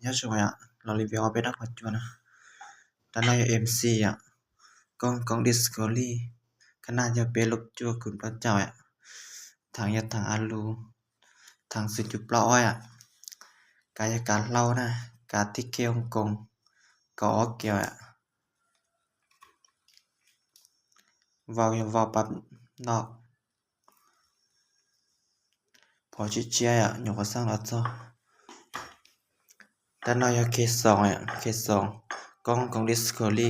안녕하세요. 리뷰 업에다 봤잖아. 단어의 MC con Discovery ขนาดจะเป็นลบจั่วคุณพระเจ้าทางทางอาลูทางสุดจุปล้อยกายการเล่านะการที่เกี่ยวกงก็เกี่ยววาวปั๊บนอกพอชิเจียอยู่กับสร้างแล้วจ้ะแต่นอยเคส2เคส2กอง Discovery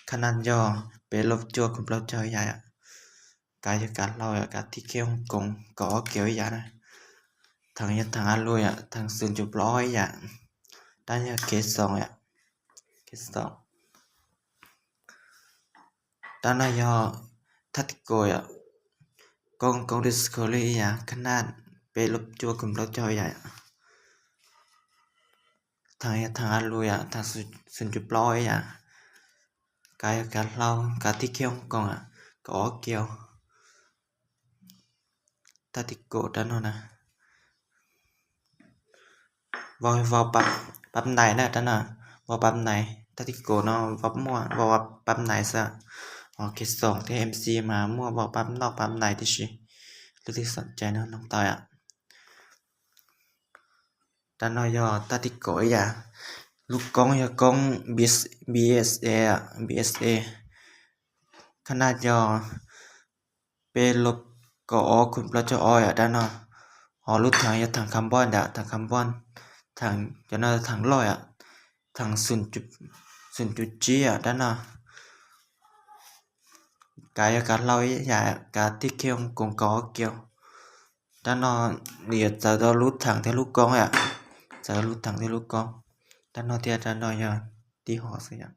ขนาดย่อเป็นลบจั่วคุณพระเจ้าใหญ่กายการเล่าการที่เกี่ยวกงก็เกี่ยวนะทางทางอาลูทางสุดจุปล้อยด้านเคส2เคส2ด้านยอทัติโกกอง Discovery ขนาดเป็นลบจั่วคุณพระเจ้าใหญ่ทางอาลูทางสุดจุปล้อยกายการเล่าการที่เกี่ยวกงก็เกี่ยวทัติโกด้านนะวาวปั๊บไหนนะด้านวาวปั๊บไหนทัติโกเนาะวาวมั่ววาวปั๊บไหนซะเคส2ที่ MC มามั่ววาวปั๊บนอกปั๊บไหนที่สิหรือที่สนใจนะน้องตอยด้านยอทัติโกลูกกอง BSA ขนาดยอเป็นลบก็คุณพระเจ้าด้านหอรุดทางคาร์บอนทางคาร์บอนทางจะน่าทางร้อยทาง0.g ด้านกายการเล่าการที่เกี่ยวกงก็เกี่ยวด้านเรียจะรุดทางที่ลูกกองจะรุดทางที่ลูกกองด้านที่ด้านที่หอสักอย่าง